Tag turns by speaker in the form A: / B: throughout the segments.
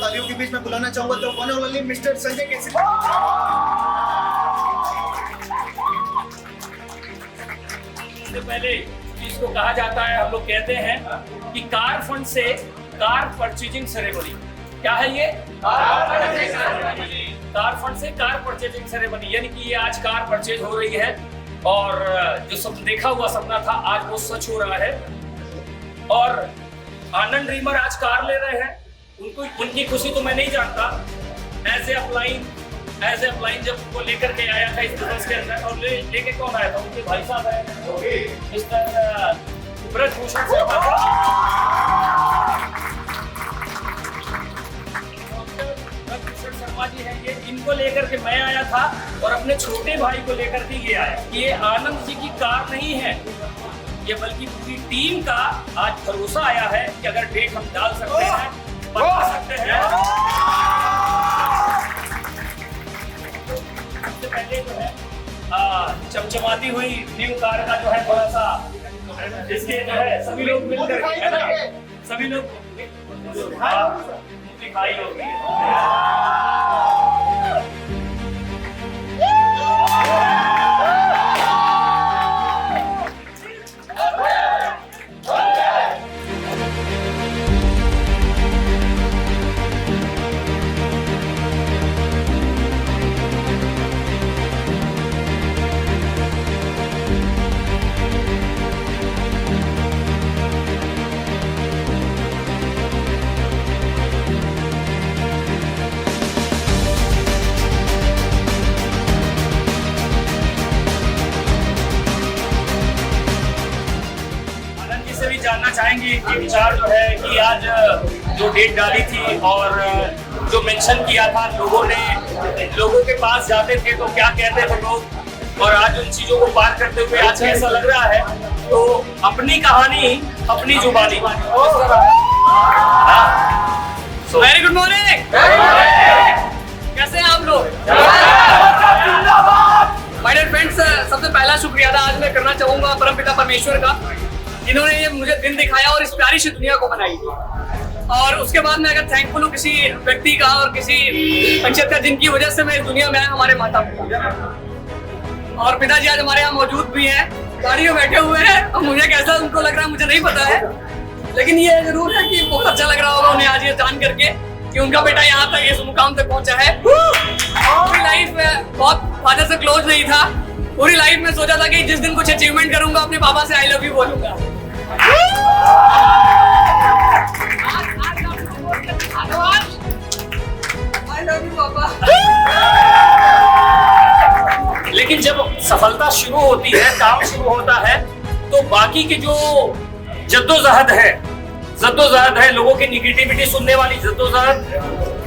A: तालियों के बीच में बुलाना चाहूंगा तो वन और ओनली मिस्टर संजय केसरी।
B: इससे पहले इसको कहा जाता है, हम लोग कहते हैं कि कार फंड से कार परचेजिंग सेरेमनी। क्या है ये? कार फंड से कार परचेजिंग सेरेमनी, यानी कि ये आज कार परचेज हो रही है और जो सब देखा हुआ सपना था आज वो सच हो रहा है। और आनंद ड्रीमर आज कार ले रहे हैं, उनको उनकी खुशी तो मैं नहीं जानता। एज ए अपलाइन जब उनको लेकर के आया था इस बिजनेस के अंदर, और लेके कौन आया था? उनके भाई साहब आए थे, मिस्टर ब्रजभूषण शर्मा जी हैं ये। इनको लेकर के मैं आया था और अपने छोटे भाई को लेकर के ये आया। ये आनंद जी की कार नहीं है ये, बल्कि पूरी टीम का आज भरोसा आया है कि अगर डेट हम डाल सकते हैं, बता सकते हैं। सबसे पहले जो है चमचमाती हुई न्यू कार का जो है थोड़ा सा इसके जो है सभी लोग मिलकर है ना, सभी लोग दिखाई होगी। जानना चाहेंगे कि विचार जो है कि आज जो डेट डाली थी और जो मेंशन किया था लोगों के पास जाते थे तो क्या कहते थे लोग, और आज उन चीजों को पार करते हुए आज कैसा लग रहा है। तो अपनी कहानी अपनी जुबानी। वेरी गुड मॉर्निंग, कैसे हैं आप लोग? माय डियर फ्रेंड्स, सबसे पहला शुक्रिया था आज मैं करना चाहूंगा परमपिता परमेश्वर का, इन्होंने ये मुझे दिन दिखाया और इस प्यारी सी दुनिया को बनाई। और उसके बाद मैं अगर थैंकफुल हूँ किसी व्यक्ति का और किसी शख्सियत का जिनकी वजह से मैं इस दुनिया में आया, हमारे माता पिता। और पिताजी आज हमारे यहाँ मौजूद भी हैं, गाड़ी में बैठे हुए हैं। अब मुझे कैसा उनको लग रहा है मुझे नहीं पता है, लेकिन ये जरूर है कि बहुत अच्छा लग रहा होगा उन्हें आज ये जान करके कि उनका बेटा यहाँ तक इस मुकाम तक पहुंचा है। पूरी लाइफ में बहुत फादर से क्लोज नहीं था, पूरी लाइफ में सोचा था कि जिस दिन कुछ अचीवमेंट करूंगा अपने पापा से आई लव यू बोलूंगा। I love you, पापा। लेकिन जब सफलता शुरू होती है, काम शुरू होता है, तो बाकी के जो जद्दोजहद है, लोगों की निगेटिविटी सुनने वाली जद्दोजहद,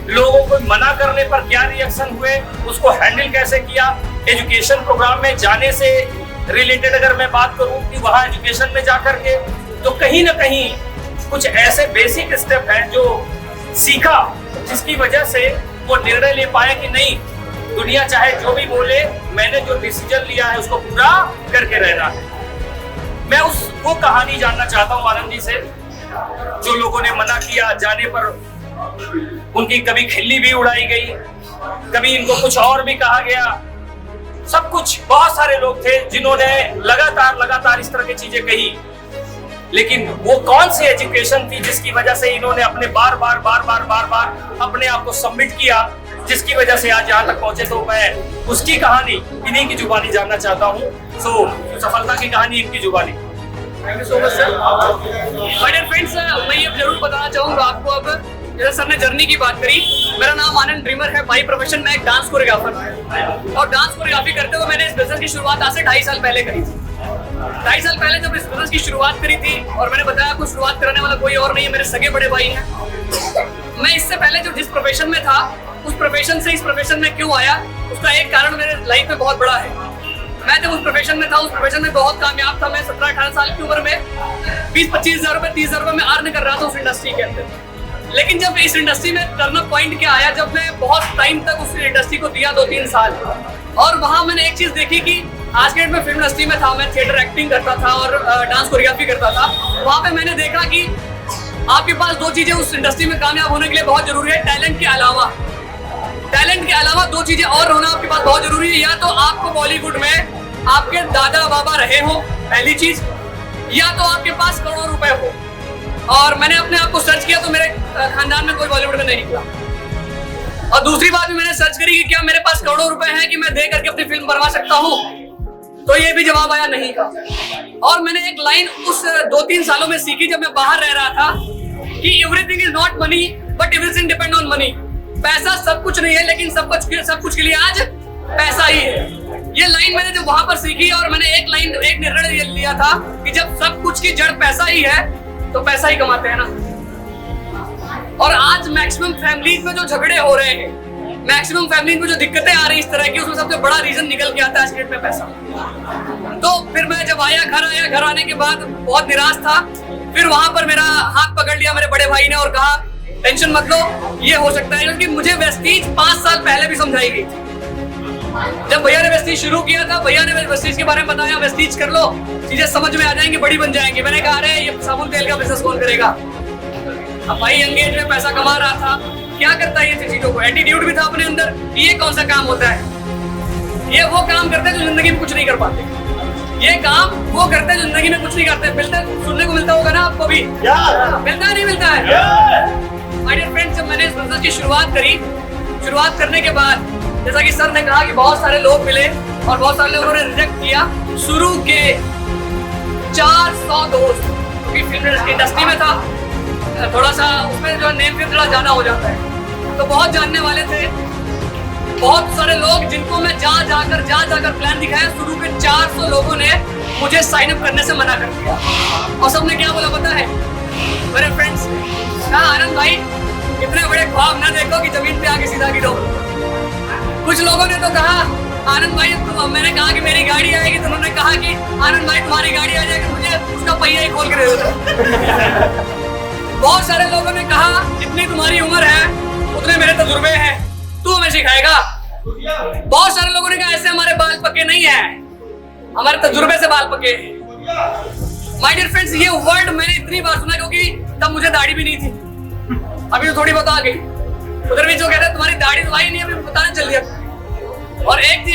B: लोगों को मना करने पर क्या रिएक्शन हुए, उसको हैंडल कैसे किया। एजुकेशन प्रोग्राम में जाने से रिलेटेड अगर मैं बात करूं कि वहां एजुकेशन में जाकर के तो कहीं ना कहीं कुछ ऐसे बेसिक स्टेप हैं जो सीखा, जिसकी वजह से वो निर्णय ले पाए कि नहीं, दुनिया चाहे जो भी बोले, मैंने जो डिसीजन लिया है उसको पूरा करके रहना है। मैं वो कहानी जानना चाहता हूँ आनंद जी से, जो लोगों ने मना किया, जाने पर उनकी कभी खिल्ली भी उड़ाई गई, कभी इनको कुछ और भी कहा गया, सब कुछ। बहुत सारे लोग थे जिन्होंने लगातार इस तरह की चीजें कही, लेकिन वो कौन सी एजुकेशन थी जिसकी वजह से इन्होंने अपने बार बार अपने आप को सबमिट किया, जिसकी वजह से आज यहाँ तक पहुंचे। तो मैं उसकी कहानी इन्हीं की जुबानी जानना चाहता हूँ। सो सफलता की कहानी इनकी जुबानी। Thank you so much sir. My dear friends, मैं ये जरूर बताना चाहूंगा आपको, अब जैसे सर ने जर्नी की बात करी, मेरा नाम आनंद ड्रीमर है, बाई प्रोफेशन मैं एक डांस कोरियोग्राफर हूं। और डांस कोरियोग्राफी करते हुए मैंने इस बिजनेस की शुरुआत आज से 2.5 साल पहले करी थी। 2.5 साल पहले जब इस बिजनेस की शुरुआत करी थी, और मैंने बताया आपको शुरुआत कराने वाला कोई और नहीं है, मेरे सगे बड़े भाई हैं। मैं इससे पहले जो जिस प्रोफेशन में था, उस प्रोफेशन से इस प्रोफेशन में क्यों आया, उसका एक कारण मेरे लाइफ में बहुत बड़ा है। मैं जब उस प्रोफेशन में था, उस प्रोफेशन में बहुत कामयाब था। मैं 17-18 साल की उम्र में 20-25 हज़ार रुपए, 30 हज़ार रुपए में अर्न कर रहा था उस इंडस्ट्री के अंदर। लेकिन जब इस इंडस्ट्री में टर्निंग पॉइंट क्या आया, जब मैं बहुत टाइम तक उस इंडस्ट्री को दिया, 2-3 साल, और वहां मैंने एक चीज देखी कि आज के डेट में फिल्म इंडस्ट्री में था, मैं थिएटर एक्टिंग करता था और डांस कोरियोग्राफी करता था। वहां पे मैंने देखा कि
C: आपके पास दो चीजें उस इंडस्ट्री में कामयाब होने के लिए बहुत जरूरी है। टैलेंट के अलावा दो चीजें और होना आपके पास बहुत जरूरी है। या तो आपको बॉलीवुड में आपके दादा बाबा रहे हो, पहली चीज, या तो आपके पास करोड़ों रुपए हो। और मैंने अपने आप को सर्च किया तो मेरे खानदान में कोई बॉलीवुड में नहीं निकला। और दूसरी बात भी मैंने सर्च करी कि क्या मेरे पास करोड़ों रुपए हैं कि मैं दे करके अपनी फिल्म बनवा सकता हूँ, तो ये भी जवाब आया नहीं का। और मैंने एक लाइन उस 2-3 सालों में सीखी जब मैं बाहर रह रहा था कि everything is not money but everything depend on money. पैसा सब कुछ नहीं है, लेकिन सब कुछ के लिए आज पैसा ही है। ये लाइन मैंने जब वहां पर सीखी और मैंने एक निर्णय लिया था कि जब सब कुछ की जड़ पैसा ही है तो पैसा ही कमाते हैं ना। और आज मैक्सिमम फैमिलीज में जो झगड़े हो रहे हैं, मैक्सिमम फैमिली में जो दिक्कतें आ रही इस तरह की, उसमें सबसे बड़ा रीजन निकल के आता है आज के डेट में पैसा। तो फिर मैं जब घर आने के बाद बहुत निराश था। फिर वहां पर मेरा हाथ पकड़ लिया मेरे बड़े भाई ने और कहा टेंशन मत लो, ये हो सकता है। क्योंकि मुझे वेस्टीज 5 साल पहले भी समझाई गई थी। जब भैया ने वेस्टीज शुरू किया था, भैया ने वेस्टीज के बारे में बताया, वेस्टीज कर लो, चीजें समझ में आ जाएंगी, बड़ी बन जाएंगी। मैंने कहा अरे ये साबुन तेल का बिजनेस कौन करेगा। अब भाई एंगेज में पैसा कमा रहा था, क्या करता है ये चीजों को, एटीट्यूड भी था अपने अंदर, ये कौन सा काम होता है। ये वो काम करते हैं जो जिंदगी में कुछ नहीं कर पाते, ये काम वो करते हैं जो जिंदगी में कुछ नहीं करते। मिलता सुनने को मिलता होगा ना आपको भी, मिलता है नहीं मिलता है। माय डियर फ्रेंड्स, जब मैंने इस बिजनेस की शुरुआत करने के बाद जैसा कि सर ने कहा कि बहुत सारे लोग मिले और बहुत सारे लोगों ने रिजेक्ट किया। शुरू के 400 दोस्त, क्योंकि फिल्म इंडस्ट्री में था, थोड़ा सा उसमें जो नेम फिर थोड़ा ज्यादा हो जाता है, तो बहुत जानने वाले थे। बहुत सारे लोग जिनको मैं जा जाकर प्लान दिखाया, शुरू के 400 लोगों ने मुझे साइन अप करने से मना कर दिया। और सबने क्या बोला पता है मेरे फ्रेंड्स, कहा आनंद भाई इतने बड़े ख्वाब ना देखो कि जमीन पे आके सीधा गिरो। कुछ लोगों ने तो कहा आनंद भाई, तो मैंने कहा कि मेरी गाड़ी आएगी, तो उन्होंने कहा कि आनंद भाई तुम्हारी गाड़ी आ जाएगी, मुझे उसका पहिया ही खोल के दे दो। बहुत सारे लोगों ने कहा जितनी तुम्हारी उम्र है उतने मेरे तजुर्बे हैं, तू हमें सिखाएगा। बहुत सारे लोगों ने कहा ऐसे हमारे बाल पके नहीं है, हमारे तजुर्बे से बाल पके हैं। माय डियर फ्रेंड्स, ये वर्ड मैंने इतनी बार सुना क्योंकि तब मुझे दाढ़ी भी नहीं थी, अभी तो थोड़ी बहुत आ गई। उधर भी जो कहते हैं तुम्हारी दाढ़ी तो आई नहीं, अभी बताना चल दिया। और एक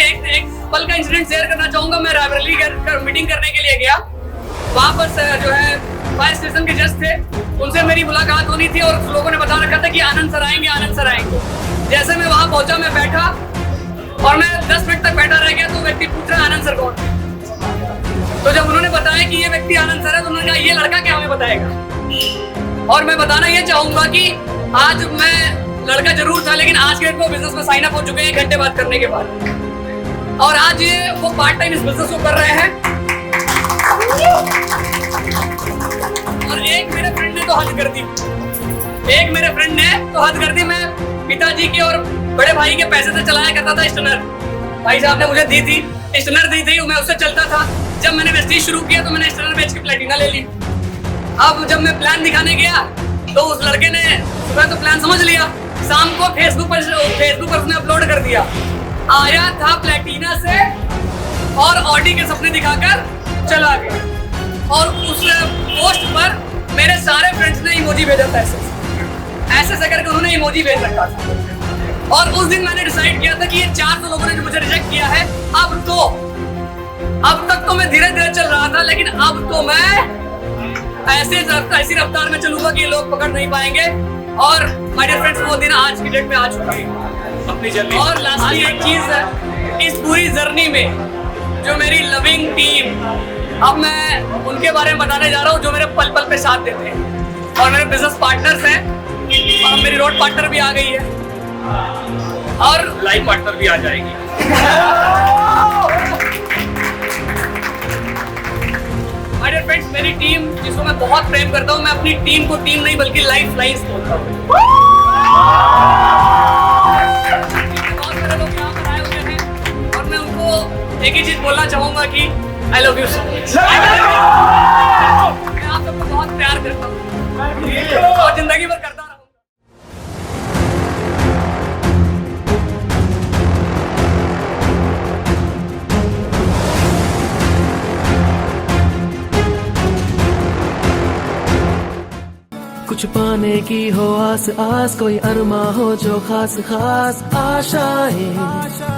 C: पल का इंसिडेंट शेयर करना चाहूंगा। मैं रायबरेली मीटिंग करने के लिए गया, वहां पर जो है फायर स्टेशन के जज थे, उनसे मेरी मुलाकात होनी थी और लोगों ने बता रखा था कि आनंद सर आएंगे। जैसे मैं वहां पहुंचा, मैं बैठा और मैं 10 मिनट तक बैठा रह गया, तो व्यक्ति पूछ रहा है आनंद सर कौन। तो जब उन्होंने बताया कि ये व्यक्ति आनंद सर है, तो उन्होंने कहा ये लड़का क्या हमें बताएगा। और मैं बताना ये चाहूंगा कि आज मैं लड़का जरूर था, लेकिन आज के डेट में बिजनेस में साइन अप हो चुके हैं 1 घंटे बात करने के बाद। और आज ये वो पार्ट टाइम इस बिजनेस को कर रहे हैं। और एक मेरे फ्रेंड ने तो हद कर दी, मैं पिताजी के और बड़े भाई के पैसे से चलाया करता था स्टनर। भाई साहब ने मुझे दी थी, मैं उससे चलता था। जब मैंने वेस्टीज शुरू किया तो मैंने स्टनर बेच के प्लेटिना ले ली। अब जब मैं प्लान दिखाने गया तो उस लड़के ने सुबह तो प्लान समझ लिया, शाम को फेसबुक पर उसने अपलोड कर दिया, आया था प्लेटिना से और ऑडी के सपने दिखाकर चला गया। और उस पोस्ट पर मेरे सारे फ्रेंड्स ने इमोजी भेजा था, ऐसे करके उन्होंने इमोजी भेज रखा था। और उस दिन मैंने डिसाइड किया था कि ये 400 लोगों ने जो मुझे रिजेक्ट किया है, अब तक तो मैं धीरे धीरे चल रहा था, लेकिन अब तो मैं ऐसी रफ्तार में चलूंगा कि लोग पकड़ नहीं पाएंगे। और माय डियर फ्रेंड्स, वो दिन आज की डेट में आ चुके हैं अपनी जर्नी। और लास्टली एक चीज है, इस पूरी जर्नी में जो मेरी लविंग टीम, अब मैं उनके बारे में बताने जा रहा हूँ जो मेरे पल पल पे साथ देते हैं। और मेरे बिजनेस पार्टनर्स हैं, और मेरी रोड पार्टनर भी आ गई है और
B: लाइफ पार्टनर भी आ जाएगी।
C: माय डियर फ्रेंड्स, मेरी टीम जिसको मैं बहुत प्रेम करता हूँ, मैं अपनी टीम को टीम नहीं बल्कि लाइफ लाइन्स बोलता हूँ। बहुत सारे लोग यहाँ पर आए हुए हैं और मैं उनको एक ही चीज बोलना चाहूंगा कि I love you so much. मैं आप सबको बहुत प्यार करता हूँ और जिंदगी भर करता रहूंगा।
D: कुछ पाने की हो आस आस, कोई अरमा हो जो खास खास आशाएं